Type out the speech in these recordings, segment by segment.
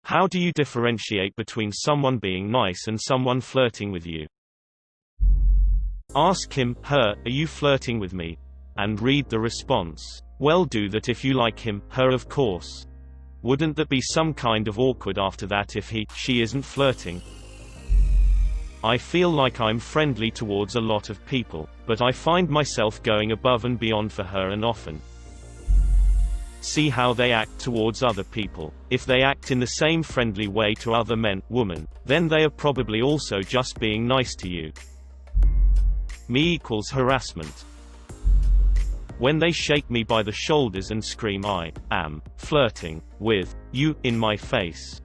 How do you differentiate between someone being nice and someone flirting with you? Ask him, her, are you flirting with me? And read the response. Well, do that if you like him, her of course. Wouldn't that be some kind of awkward after that if she isn't flirting? I feel like I'm friendly towards a lot of people, but I find myself going above and beyond for her and often see how they act towards other people. If they act in the same friendly way to other men, women, then they are probably also just being nice to you. Me equals harassment. When they shake me by the shoulders and scream I am flirting with you in my face.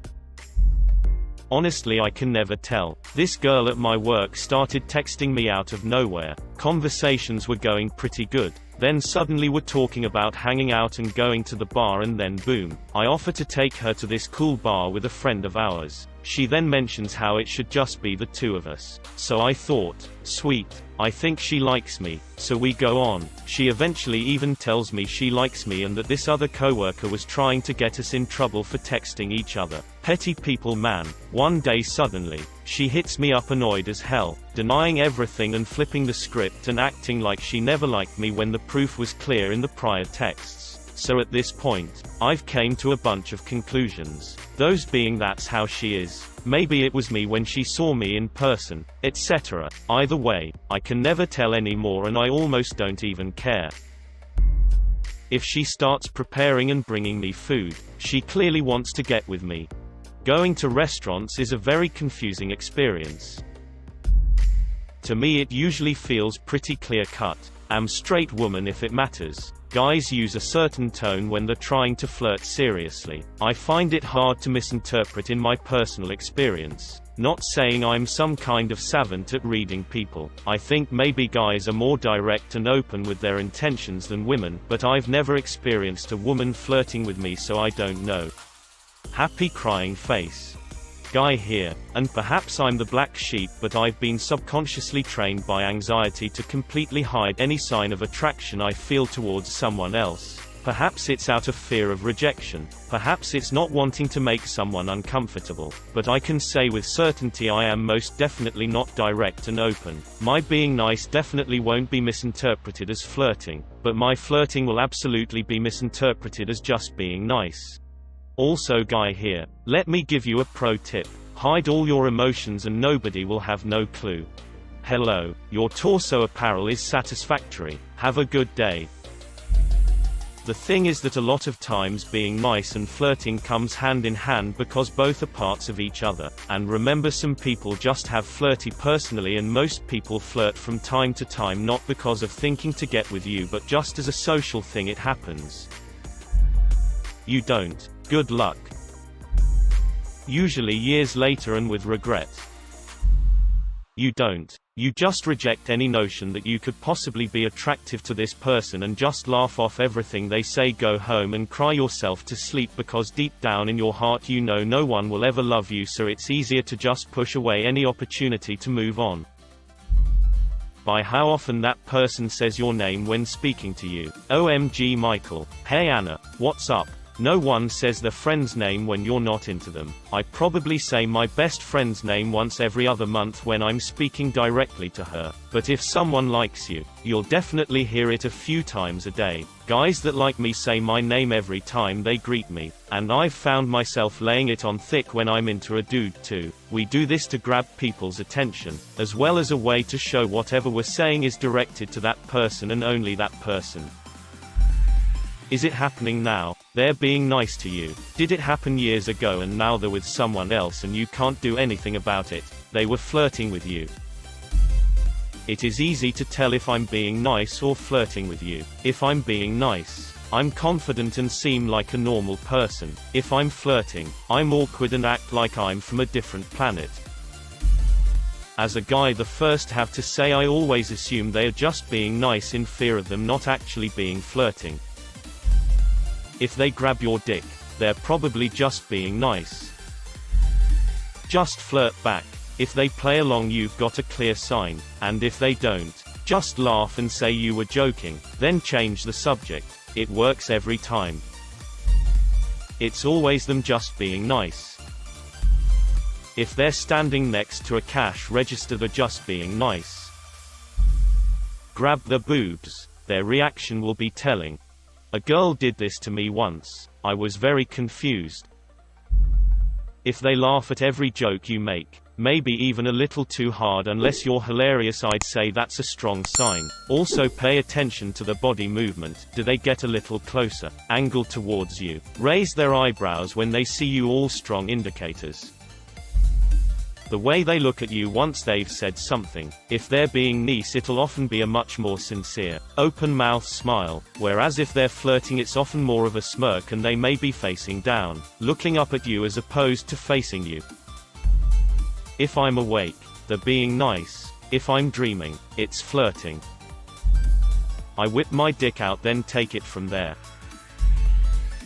Honestly, I can never tell. This girl at my work started texting me out of nowhere. Conversations were going pretty good. Then suddenly we're talking about hanging out and going to the bar, and then boom, I offer to take her to this cool bar with a friend of ours. She then mentions how it should just be the two of us. So I thought, sweet, I think she likes me, so we go on. She eventually even tells me she likes me and that this other coworker was trying to get us in trouble for texting each other. Petty people, man. One day suddenly, she hits me up annoyed as hell, denying everything and flipping the script and acting like she never liked me when the proof was clear in the prior texts. So at this point, I've came to a bunch of conclusions. Those being that's how she is. Maybe it was me when she saw me in person, etc. Either way, I can never tell anymore and I almost don't even care. If she starts preparing and bringing me food, she clearly wants to get with me. Going to restaurants is a very confusing experience. To me it usually feels pretty clear-cut. I'm straight woman if it matters. Guys use a certain tone when they're trying to flirt seriously. I find it hard to misinterpret in my personal experience. Not saying I'm some kind of savant at reading people. I think maybe guys are more direct and open with their intentions than women, but I've never experienced a woman flirting with me, so I don't know. Happy crying face. Guy here, and perhaps I'm the black sheep, but I've been subconsciously trained by anxiety to completely hide any sign of attraction I feel towards someone else. Perhaps it's out of fear of rejection. Perhaps it's not wanting to make someone uncomfortable. But I can say with certainty I am most definitely not direct and open. My being nice definitely won't be misinterpreted as flirting, but my flirting will absolutely be misinterpreted as just being nice. Also, guy here, let me give you a pro tip. Hide all your emotions and nobody will have no clue. Hello, your torso apparel is satisfactory. Have a good day. The thing is that a lot of times being nice and flirting comes hand in hand because both are parts of each other. And remember, some people just have flirty personally and most people flirt from time to time, not because of thinking to get with you but just as a social thing. It happens. You don't. Good luck. Usually years later and with regret. You don't. You just reject any notion that you could possibly be attractive to this person and just laugh off everything they say. Go home and cry yourself to sleep because deep down in your heart you know no one will ever love you, so it's easier to just push away any opportunity to move on. By how often that person says your name when speaking to you. OMG Michael. Hey Anna, what's up? No one says their friend's name when you're not into them. I probably say my best friend's name once every other month when I'm speaking directly to her. But if someone likes you, you'll definitely hear it a few times a day. Guys that like me say my name every time they greet me. And I've found myself laying it on thick when I'm into a dude too. We do this to grab people's attention, as well as a way to show whatever we're saying is directed to that person and only that person. Is it happening now? They're being nice to you. Did it happen years ago and now they're with someone else and you can't do anything about it? They were flirting with you. It is easy to tell if I'm being nice or flirting with you. If I'm being nice, I'm confident and seem like a normal person. If I'm flirting, I'm awkward and act like I'm from a different planet. As a guy, the first have to say I always assume they are just being nice in fear of them not actually being flirting. If they grab your dick, they're probably just being nice. Just flirt back. If they play along, you've got a clear sign, and if they don't, just laugh and say you were joking, then change the subject. It works every time. It's always them just being nice. If they're standing next to a cash register, they're just being nice. Grab their boobs. Their reaction will be telling. A girl did this to me once. I was very confused. If they laugh at every joke you make, maybe even a little too hard unless you're hilarious, I'd say that's a strong sign. Also pay attention to the body movement. Do they get a little closer, angle towards you, raise their eyebrows when they see you? All strong indicators. The way they look at you once they've said something. If they're being nice, it'll often be a much more sincere, open-mouth smile, whereas if they're flirting, it's often more of a smirk and they may be facing down, looking up at you as opposed to facing you. If I'm awake, they're being nice. If I'm dreaming, it's flirting. I whip my dick out, then take it from there.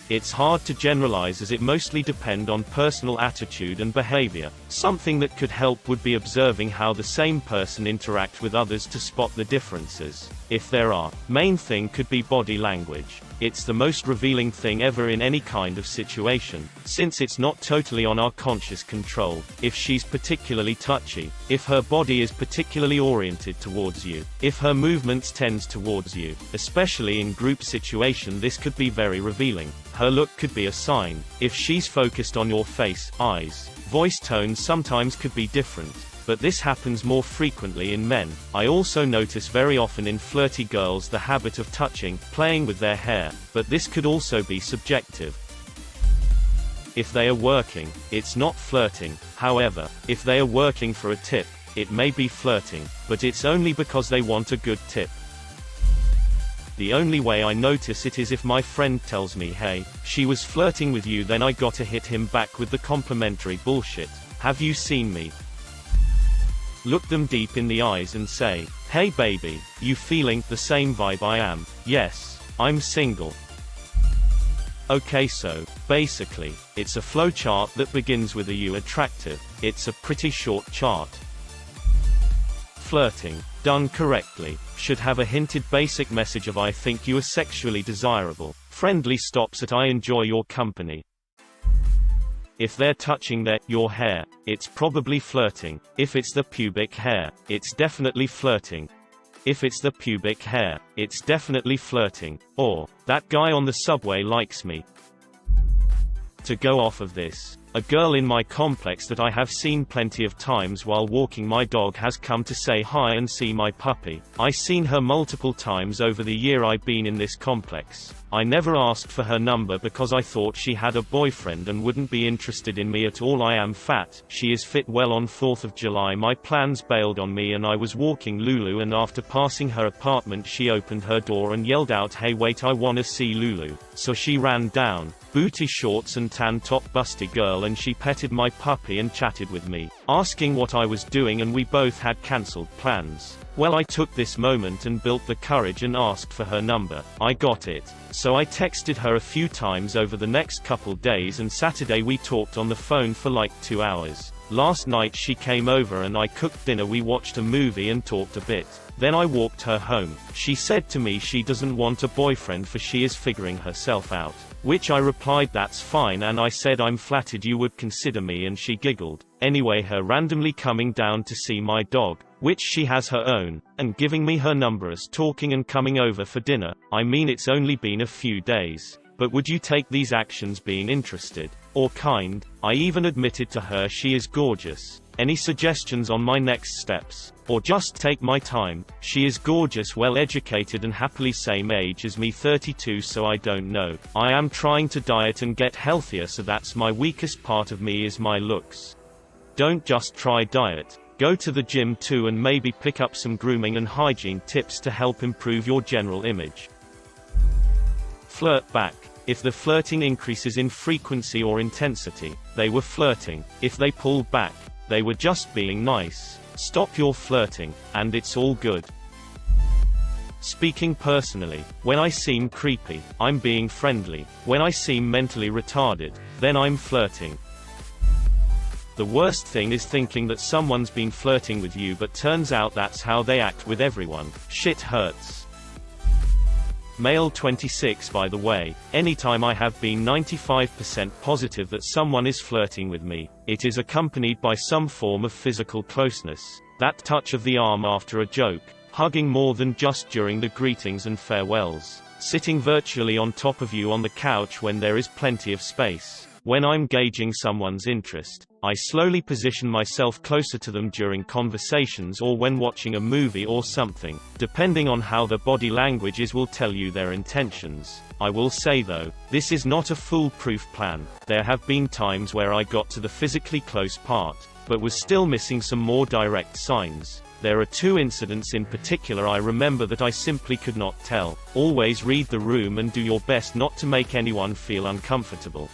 It's hard to generalize as it mostly depends on personal attitude and behavior. Something that could help would be observing how the same person interacts with others to spot the differences, if there are. Main thing could be body language. It's the most revealing thing ever in any kind of situation, since it's not totally on our conscious control. If she's particularly touchy, if her body is particularly oriented towards you, if her movements tends towards you, especially in group situation, this could be very revealing. Her look could be a sign. If she's focused on your face, eyes, voice tones sometimes could be different, but this happens more frequently in men. I also notice very often in flirty girls the habit of touching, playing with their hair, but this could also be subjective. If they are working, it's not flirting. However, if they are working for a tip, it may be flirting, but it's only because they want a good tip. The only way I notice it is if my friend tells me, hey, she was flirting with you, then I gotta hit him back with the complimentary bullshit. Have you seen me? Look them deep in the eyes and say, hey baby, you feeling the same vibe I am? Yes, I'm single. Okay, so, basically, it's a flowchart that begins with "Are you attractive?" It's a pretty short chart. Flirting, done correctly, should have a hinted basic message of "I think you are sexually desirable." Friendly stops at "I enjoy your company." If they're touching your hair, it's probably flirting. If it's the pubic hair, it's definitely flirting. If it's the pubic hair, it's definitely flirting. Or, that guy on the subway likes me. To go off of this, a girl in my complex that I have seen plenty of times while walking my dog has come to say hi and see my puppy. I seen her multiple times over the year I've been in this complex. I never asked for her number because I thought she had a boyfriend and wouldn't be interested in me at all. I am fat. She is fit. Well, on 4th of July my plans bailed on me and I was walking Lulu, and after passing her apartment she opened her door and yelled out, hey wait, I wanna see Lulu. So she ran down, booty shorts and tan top, busty girl, and she petted my puppy and chatted with me, asking what I was doing, and we both had cancelled plans. Well, I took this moment and built the courage and asked for her number. I got it. So I texted her a few times over the next couple days, and Saturday we talked on the phone for like 2 hours. Last night she came over and I cooked dinner, we watched a movie and talked a bit. Then I walked her home. She said to me she doesn't want a boyfriend for she is figuring herself out. Which I replied that's fine, and I said I'm flattered you would consider me, and she giggled. Anyway, her randomly coming down to see my dog, which she has her own, and giving me her number, us talking and coming over for dinner. I mean, it's only been a few days. But would you take these actions being interested? Or kind? I even admitted to her she is gorgeous. Any suggestions on my next steps? Or just take my time? She is gorgeous, well educated and happily same age as me, 32, so I don't know. I am trying to diet and get healthier, so that's my weakest part of me is my looks. Don't just try diet. Go to the gym too, and maybe pick up some grooming and hygiene tips to help improve your general image. Flirt back. If the flirting increases in frequency or intensity, they were flirting. If they pulled back, they were just being nice. Stop your flirting, and it's all good. Speaking personally, when I seem creepy, I'm being friendly. When I seem mentally retarded, then I'm flirting. The worst thing is thinking that someone's been flirting with you but turns out that's how they act with everyone. Shit hurts. Male 26. By the way, anytime I have been 95% positive that someone is flirting with me, it is accompanied by some form of physical closeness. That touch of the arm after a joke, hugging more than just during the greetings and farewells, sitting virtually on top of you on the couch when there is plenty of space. When I'm gauging someone's interest, I slowly position myself closer to them during conversations or when watching a movie or something. Depending on how their body language is will tell you their intentions. I will say though, this is not a foolproof plan. There have been times where I got to the physically close part, but was still missing some more direct signs. There are two incidents in particular I remember that I simply could not tell. Always read the room and do your best not to make anyone feel uncomfortable.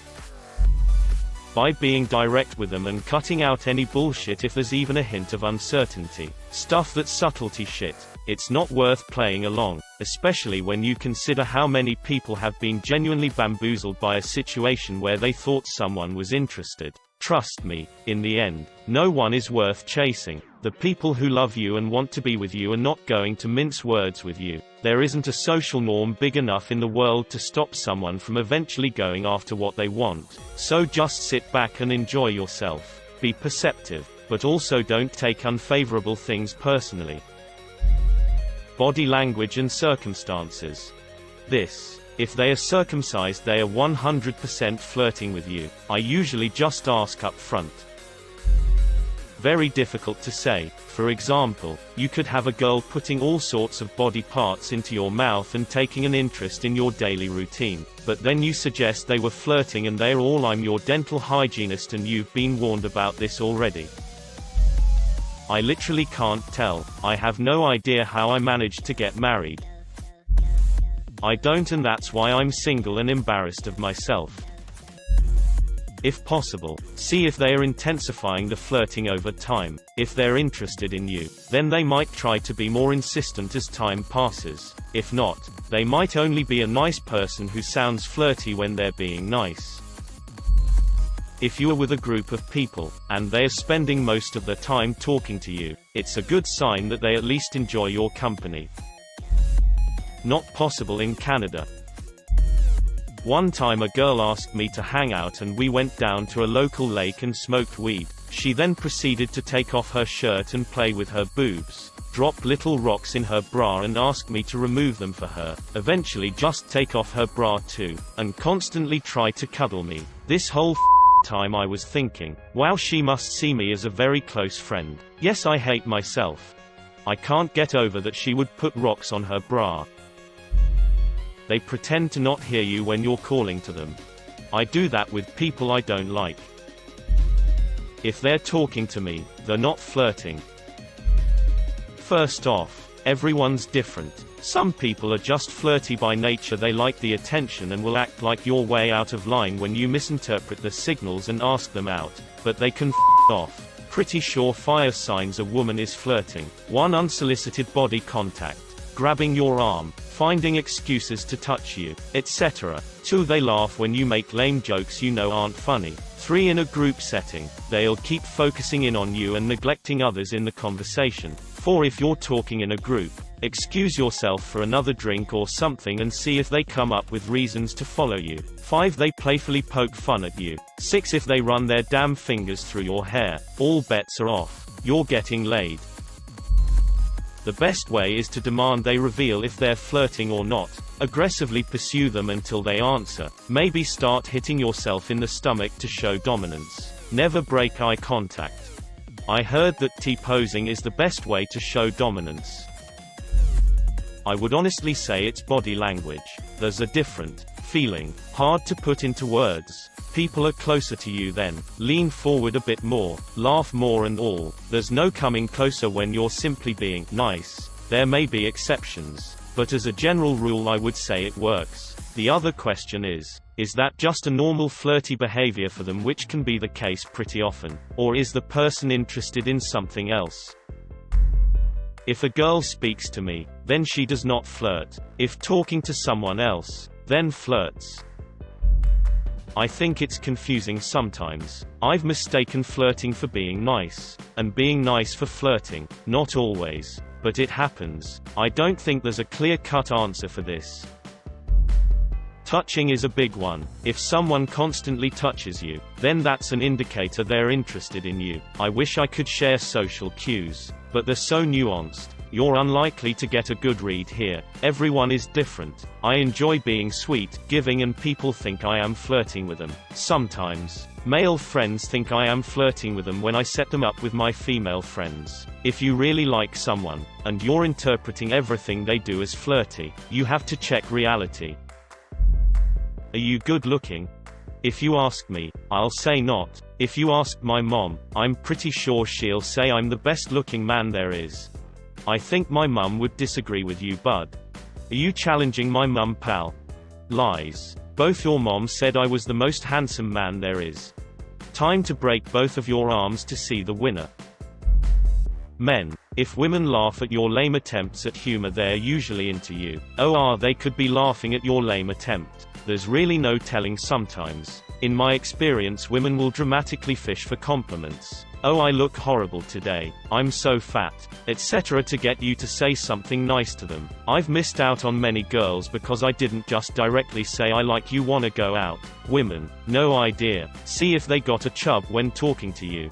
By being direct with them and cutting out any bullshit if there's even a hint of uncertainty. Stuff that's subtlety shit. It's not worth playing along, especially when you consider how many people have been genuinely bamboozled by a situation where they thought someone was interested. Trust me, in the end, no one is worth chasing. The people who love you and want to be with you are not going to mince words with you. There isn't a social norm big enough in the world to stop someone from eventually going after what they want. So just sit back and enjoy yourself. Be perceptive, but also don't take unfavorable things personally. Body language and circumstances. If they are circumcised, they are 100% flirting with you. I usually just ask up front. Very difficult to say. For example, you could have a girl putting all sorts of body parts into your mouth and taking an interest in your daily routine, but then you suggest they were flirting and they're all "I'm your dental hygienist and you've been warned about this already." I literally can't tell. I have no idea how I managed to get married. I don't, and that's why I'm single and embarrassed of myself. If possible, see if they are intensifying the flirting over time. If they're interested in you, then they might try to be more insistent as time passes. If not, they might only be a nice person who sounds flirty when they're being nice. If you are with a group of people, and they are spending most of their time talking to you, it's a good sign that they at least enjoy your company. Not possible in Canada. One time a girl asked me to hang out and we went down to a local lake and smoked weed. She then proceeded to take off her shirt and play with her boobs, drop little rocks in her bra and ask me to remove them for her, eventually just take off her bra too, and constantly try to cuddle me. This whole time I was thinking, wow, she must see me as a very close friend. Yes, I hate myself. I can't get over that she would put rocks on her bra. They pretend to not hear you when you're calling to them. I do that with people I don't like. If they're talking to me, they're not flirting. First off, everyone's different. Some people are just flirty by nature. They like the attention and will act like you're way out of line when you misinterpret the signals and ask them out, but they can off. Pretty surefire signs a woman is flirting. 1. Unsolicited body contact. Grabbing your arm, finding excuses to touch you, etc. 2. They laugh when you make lame jokes you know aren't funny. 3. In a group setting, they'll keep focusing in on you and neglecting others in the conversation. 4. If you're talking in a group, excuse yourself for another drink or something and see if they come up with reasons to follow you. 5. They playfully poke fun at you. 6. If they run their damn fingers through your hair, all bets are off. You're getting laid. The best way is to demand they reveal if they're flirting or not. Aggressively pursue them until they answer. Maybe start hitting yourself in the stomach to show dominance. Never break eye contact. I heard that T-posing is the best way to show dominance. I would honestly say it's body language. There's a different feeling, hard to put into words. People are closer to you then. Lean forward a bit more, laugh more and all. There's no coming closer when you're simply being nice. There may be exceptions, but as a general rule I would say it works. The other question is that just a normal flirty behavior for them, which can be the case pretty often, or is the person interested in something else? If a girl speaks to me, then she does not flirt. If talking to someone else, then flirts. I think it's confusing sometimes. I've mistaken flirting for being nice, and being nice for flirting. Not always, but it happens. I don't think there's a clear-cut answer for this. Touching is a big one. If someone constantly touches you, then that's an indicator they're interested in you. I wish I could share social cues, but they're so nuanced. You're unlikely to get a good read here. Everyone is different. I enjoy being sweet, giving, and people think I am flirting with them. Sometimes, male friends think I am flirting with them when I set them up with my female friends. If you really like someone, and you're interpreting everything they do as flirty, you have to check reality. Are you good looking? If you ask me, I'll say not. If you ask my mom, I'm pretty sure she'll say I'm the best looking man there is. I think my mum would disagree with you, bud. Are you challenging my mum, pal? Lies. Both your moms said I was the most handsome man there is. Time to break both of your arms to see the winner. Men. If women laugh at your lame attempts at humor, they're usually into you. They could be laughing at your lame attempt. There's really no telling sometimes. In my experience, women will dramatically fish for compliments. Oh, I look horrible today, I'm so fat, etc. to get you to say something nice to them. I've missed out on many girls because I didn't just directly say I like you, wanna go out. Women, no idea. See if they got a chub when talking to you.